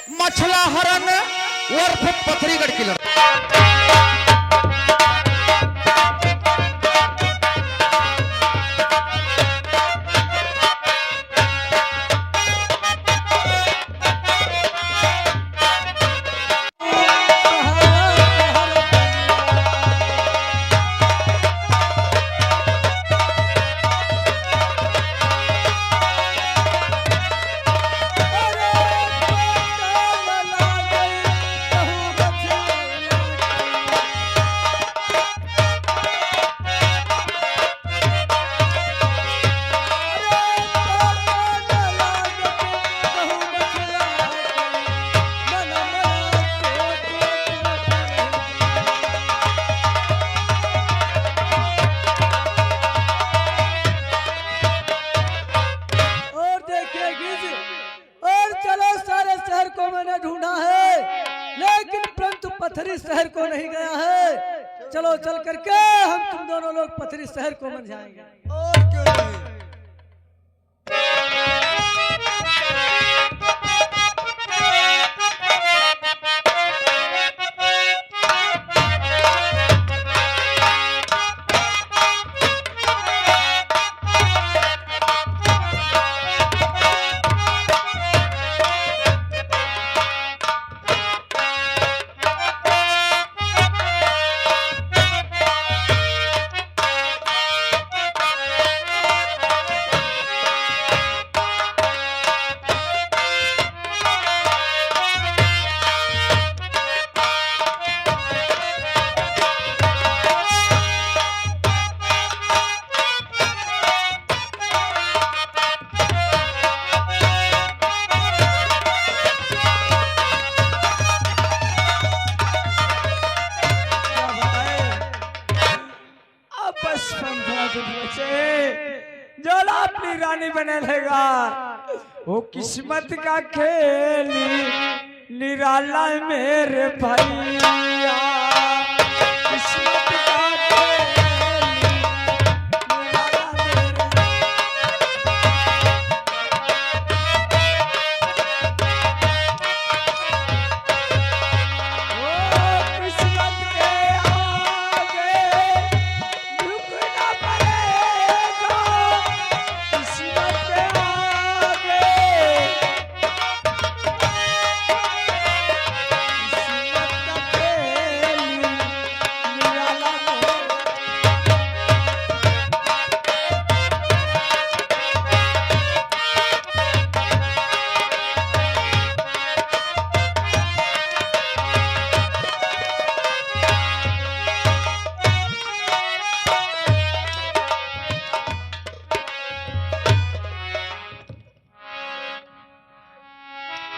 मछला हरण उर्फ पथरीगढ़ की लड़की। पथरी शहर को नहीं गया है। चलो चल करके हम तुम दोनों लोग पथरी शहर को बन जाएंगे। और क्यों नहीं। जोला अपनी रानी बने लेगा वो किस्मत का खेल निराला मेरे भैया। किस्मत का खेल निराला मेरे किस्मत के आगे झुकना पड़ेगा। किस्मत के आगे किस्मत का खेल निराला मेरे।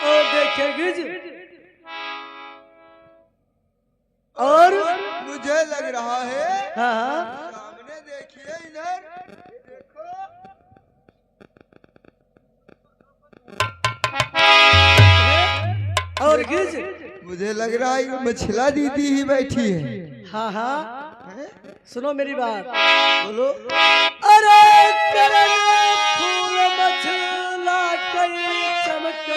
और देखेगी जी। और मुझे लग रहा है हाँ सामने देखिए इधर देखो। और गिज। मुझे लग रहा है ये मछला दीदी ही बैठी है। हाँ हाँ सुनो मेरी बात। बोलो। अरे करन फूल मछला कई चमक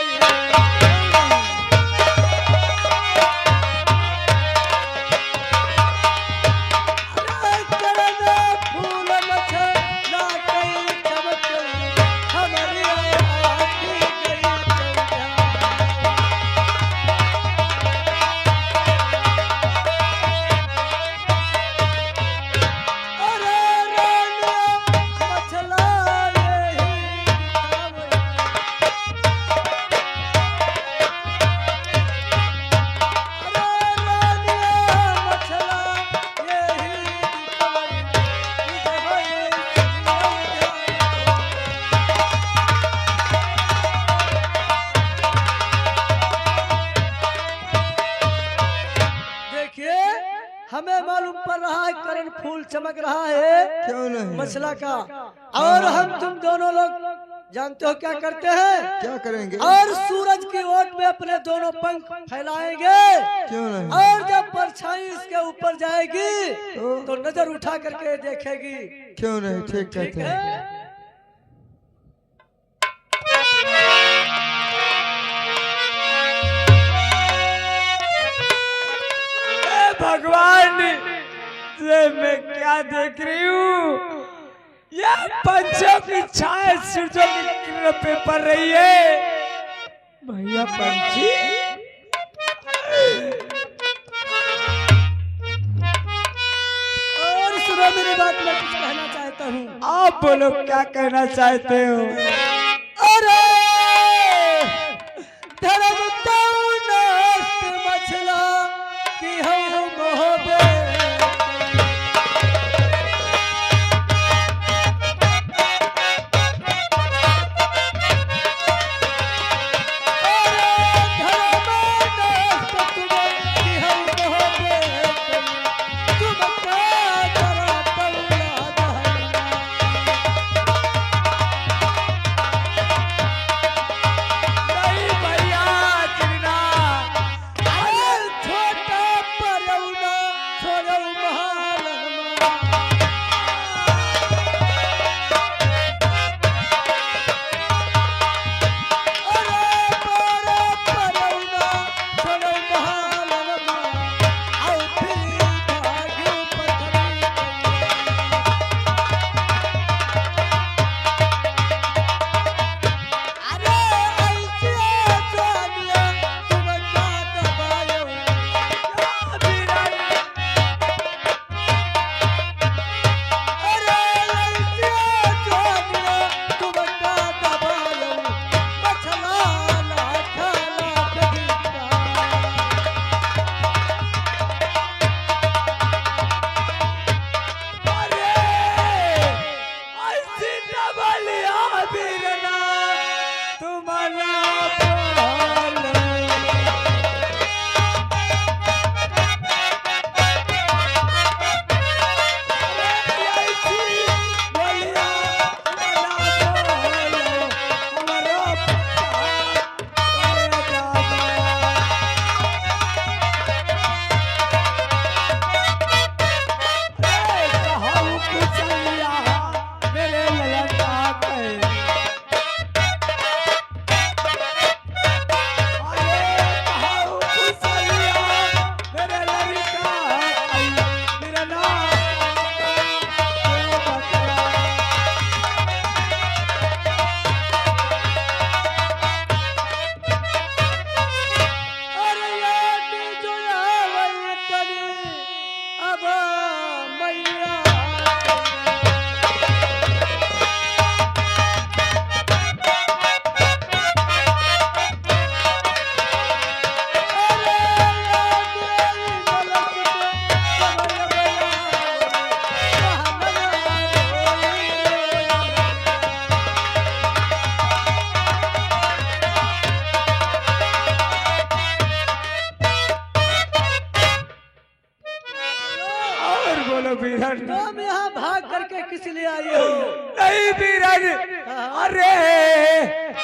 हमें मालूम पड़ रहा है करण फूल चमक रहा है क्यों नहीं मसला का। और हम तुम दोनों लोग जानते हो क्या करते हैं? क्या करेंगे? और सूरज की ओट में अपने दोनों पंख फैलाएंगे। क्यों नहीं? और जब परछाई इसके ऊपर जाएगी तो नजर उठा करके देखेगी। क्यों नहीं? ठीक कहते हैं। भगवान, ये मैं क्या देख रही हूँ? ये पंछियों की छाया सूरजों की किरणों पे पड़ रही है। भैया पंछी, और सुनो मेरी बात, मैं कुछ कहना चाहता हूँ। आप बोलो क्या कहना चाहते हो? अरे धर्म तो नष्ट मछला कि हम मोहबे तुम यहाँ भाग करके किस लिए आई हो? नहीं बीरन, अरे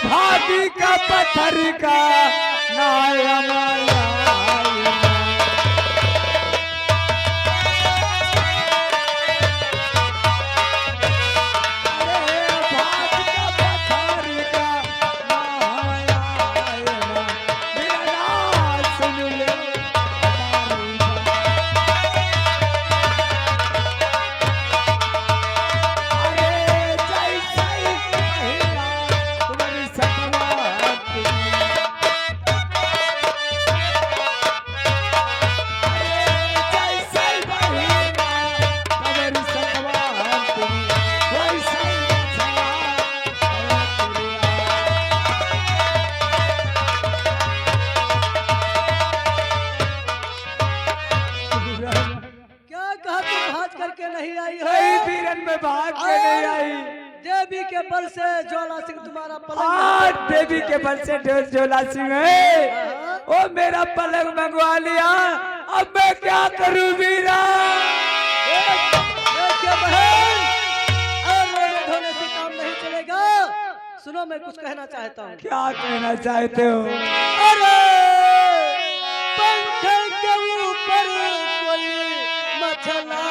भाभी का पत्थर का नाया माया। देवी के बल से ज्वाला सिंह तुम्हारा पलंग, देवी के बल से ज्वाला सिंह है। ओ मेरा पलंग मंगवा लिया, अब मैं क्या करूं वीरा? बहन, रोने धोने से काम नहीं चलेगा। सुनो, मैं कुछ कहना चाहता हूँ। क्या कहना चाहते हो? अरे पंख के ऊपर कोई मछला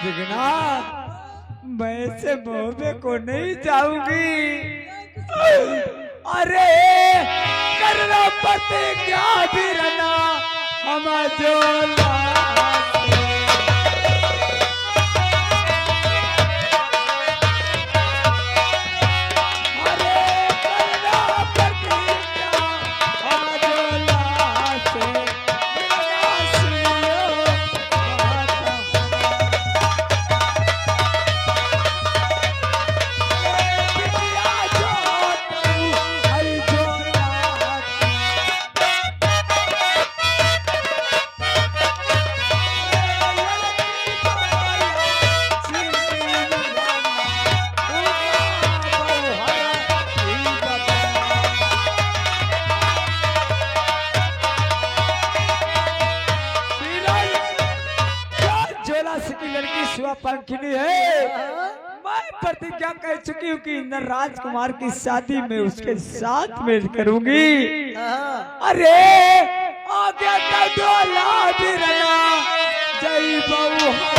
सिगना मैं से मोहबे को नहीं जाऊंगी। अरे करना पड़ते क्या भी रहना हम जो पंखिनी है। मैं प्रतिज्ञा कह चुकी हूँ कि इंद्र राजकुमार की शादी में उसके साथ में करूंगी। अरे आगे का डोला भी रहना जय बहु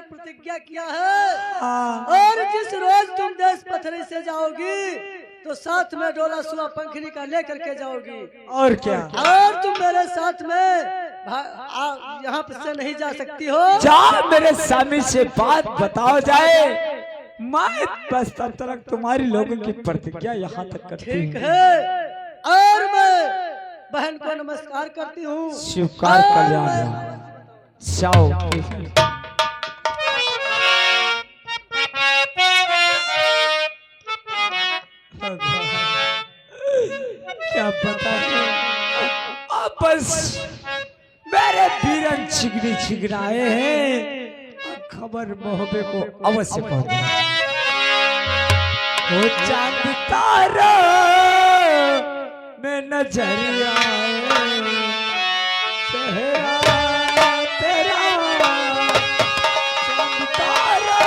प्रतिज्ञा किया है और जिस रोज तुम देश पथरी से जाओगी तो साथ में डोला सुआ पंखनी का लेकर के जाओगी। और क्या और तुम मेरे साथ में यहाँ से नहीं जा सकती हो। जा मेरे स्वामी से बात बताओ जाए। मैं बस तब तक तुम्हारी लोगों की प्रतिज्ञा यहाँ तक करती हूँ। ठीक है और मैं बहन को नमस्कार करती हूँ। स्वीकार कर जाओ। क्या पता अब बस मेरे बीरन छिगरी छिगराए हैं। खबर मोहबे को अवश्य पहुंचा। वो चांद तारा में नजरिया चेहरा तेरा चांद तारा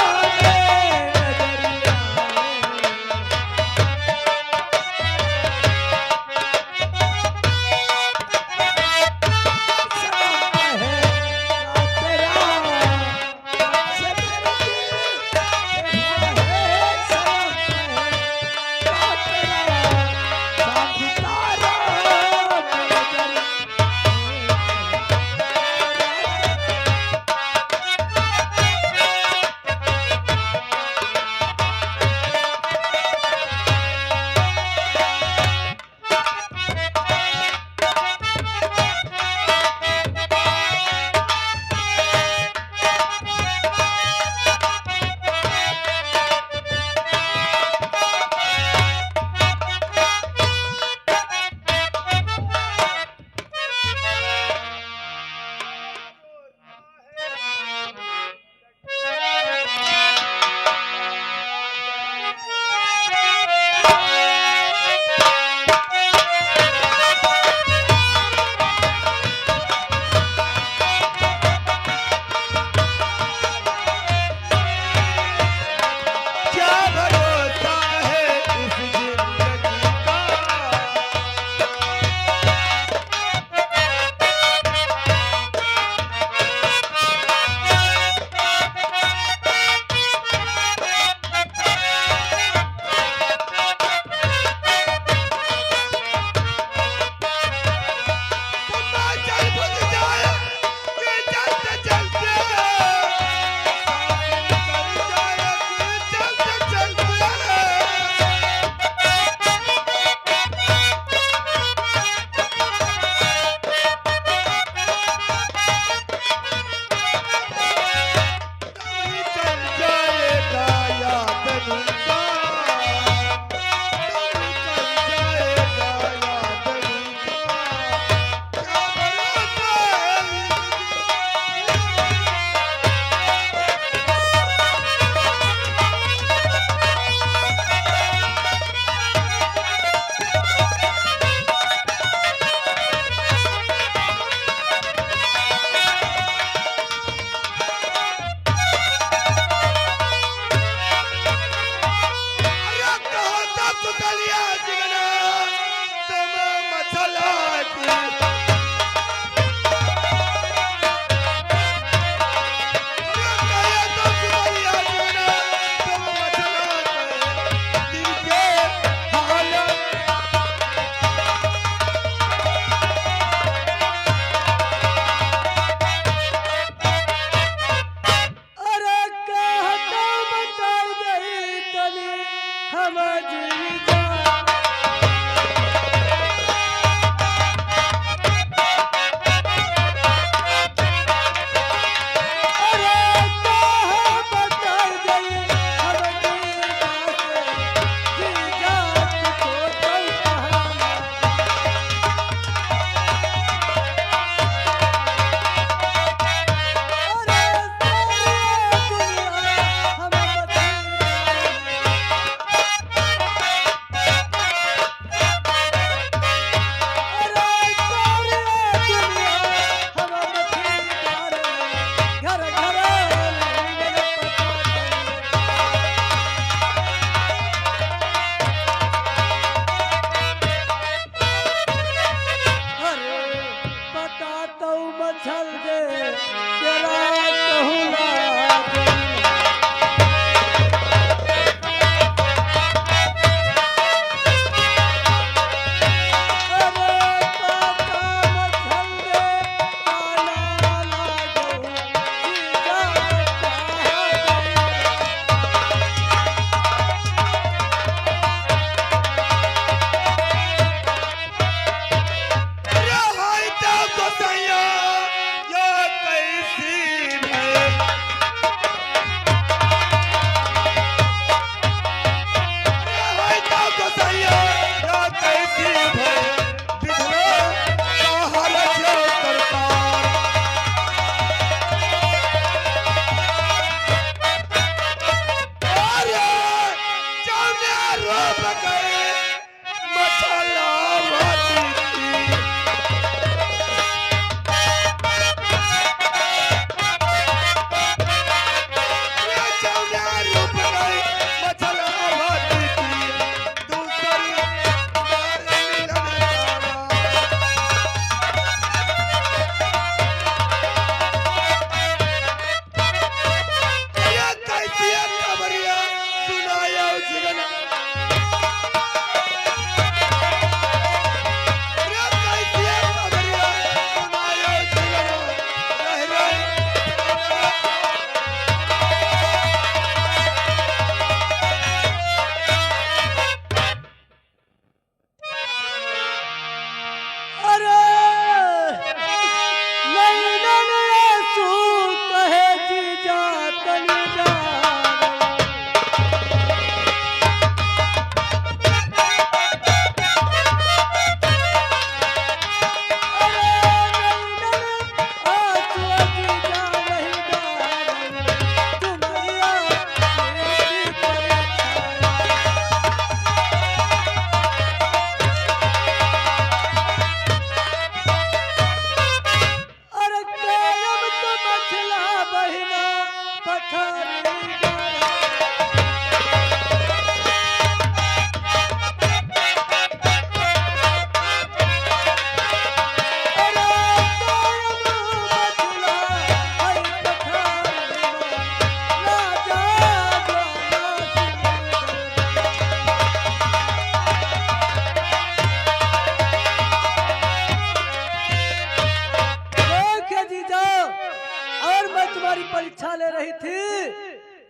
परीक्षा ले रही थी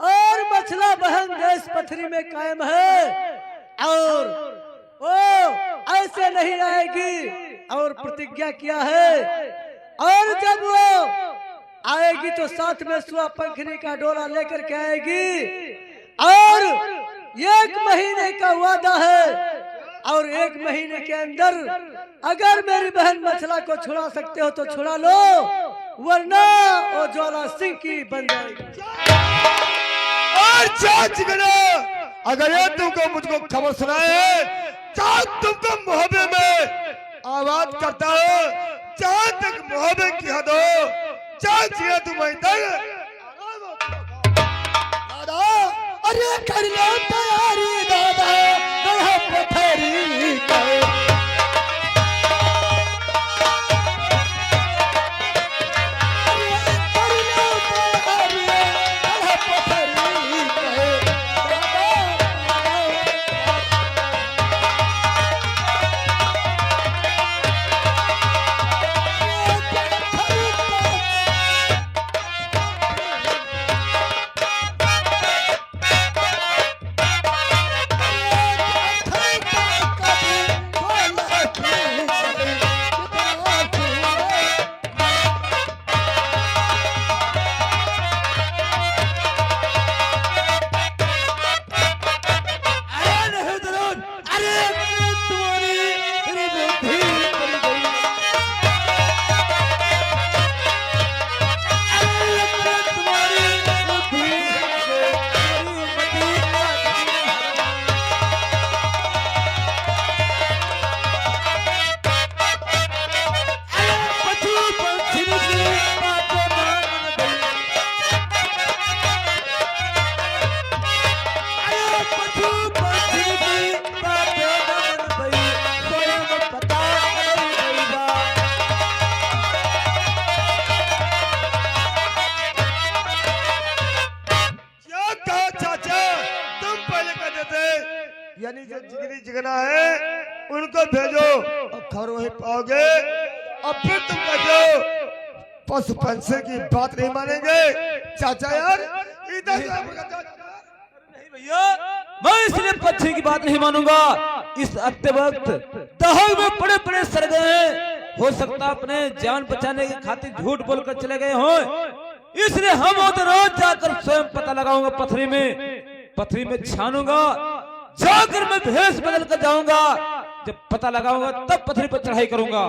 और मछला बहन देश पथरी में कायम है और वो ऐसे नहीं आएगी और प्रतिज्ञा किया है और जब वो आएगी तो साथ में सुआ पंखनी का डोला लेकर के आएगी और 1 महीने का वादा है और 1 महीने के अंदर अगर मेरी बहन मछला को छुड़ा सकते हो तो छुड़ा लो वरना वो ज्वाला सिंह की बन जाएगी। और चाच गना अगर ये तुमको मुझको खबर सुनाए चाच तुमको मुहब्बे में आवाज करता हो जहाँ तक मुहब्बे की हद हो चाच ये तुम दादा अरे कर लो तैयारी दादा कहाँ पथरी करे यानी जो जिगरी जिगना है उनको भेजो और खबर वहीं पाओगे और फिर तुम कहते पशु पंछी की बात नहीं मानेंगे चाचा यार इधर नहीं भैया मैं इसलिए पक्षी की बात नहीं मानूंगा। इस अत्य वक्त दहाड़ में बड़े बड़े सर गए हो सकता अपने जान बचाने की खातिर झूठ बोलकर चले गए हो इसलिए हम उधर रोज जाकर स्वयं पता लगाऊंगा पथरी में छानूंगा जाकर मैं भेष बदल कर जाऊंगा जब पता लगाऊंगा तब पथरी पर चढ़ाई करूंगा। हो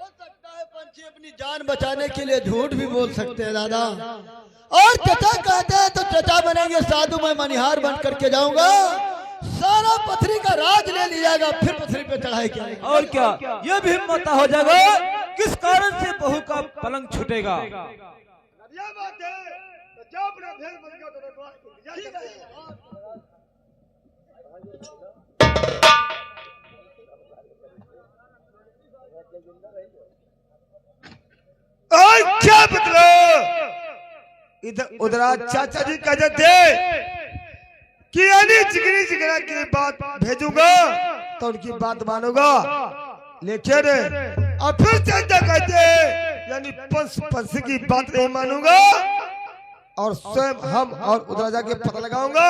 सकता है पंछी अपनी जान बचाने के लिए झूठ भी बोल सकते हैं दादा और चचा कहते हैं तो चचा बनेंगे साधु मैं मनिहार बन करके जाऊंगा सारा पथरी का राज ले लियागा फिर पथरी पे चढ़ाई किया और क्या यह भी हिम्मत हो जाएगा किस कारण से बहू का पलंग छूटेगा। बात है तो जो अपना भेड़ बन गया तो क्या बदलो इधर उधर चाचा जी कहते थे कि यानी जिगरी जिगरा की बात भेजूंगा तो उनकी बात मानूंगा लेकिन अब फिर चाचा कहते यानी पंच की बात नहीं मानूंगा और स्वयं हम और उधर जाके पता लगाऊंगा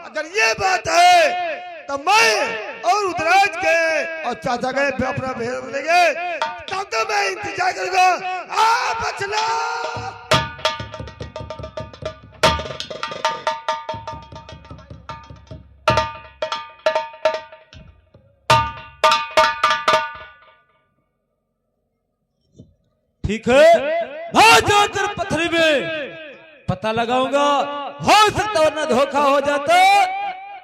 अगर ये बात है तो मैं और उधराज गए और चाचा गए अपना भेज लेंगे तब तो मैं इंतजार करूंगा आ बचना ठीक है मैं जाकर पथरी में पता लगाऊंगा हो सकता वरना धोखा हो जाता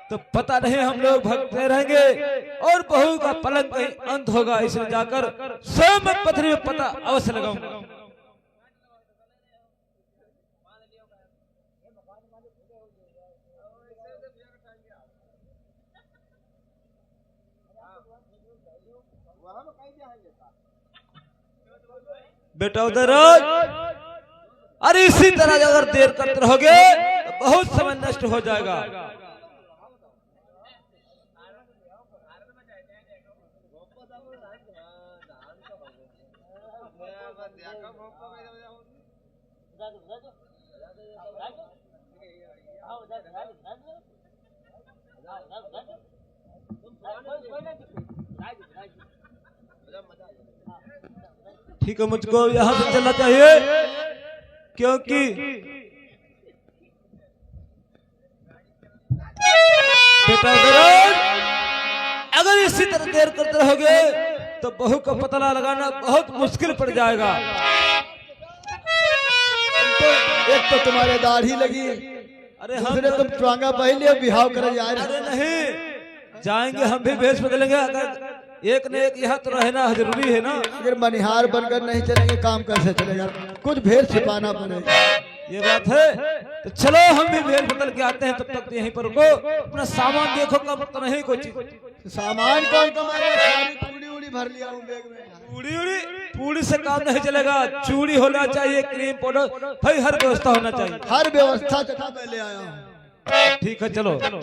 तो पता नहीं हम लोग भगते रहेंगे और बहू का पलंग कहीं अंत होगा इसलिए जाकर स्वयं मैं पथरी में पता अवश्य लगाऊंगा। बेटा उधर अरे इसी तरह अगर देर करते रहोगे तो बहुत समय नष्ट हो जाएगा। ठीक है, मुझको यहाँ से चलना चाहिए, क्योंकि बेटा विराट, अगर इसी तरह देर करते रहोगे तो बहू का पता लगाना बहुत मुश्किल पड़ जाएगा। एक तो तुम्हारे दाढ़ी लगी, अरे दूसरे तुम चुआंगा पहले बिहाव करे जा अरे रहे। नहीं, जाएंगे हम भी भेष बदलेंगे, अगर एक न एक यहाँ तो रहना जरूरी है ना। अगर मनिहार बनकर नहीं चलेंगे काम कैसे चलेगा, कुछ भेद छिपाना पड़ेगा। ये बात है, तो चलो हम भी भेष बदल के आते हैं, तब तक तो यहीं पर रुको, अपना सामान देखो, कब तो नहीं कुछ सामान कौन कमाएगा, सारी पूड़ी उड़ी भर लिया हूँ बैग में। पूरी से काम नहीं चलेगा, चूड़ी होना चाहिए, क्रीम पाउडर, भाई हर व्यवस्था होना चाहिए। हर व्यवस्था तथा मैं ले आया हूँ। ठीक है, चलो। चलो।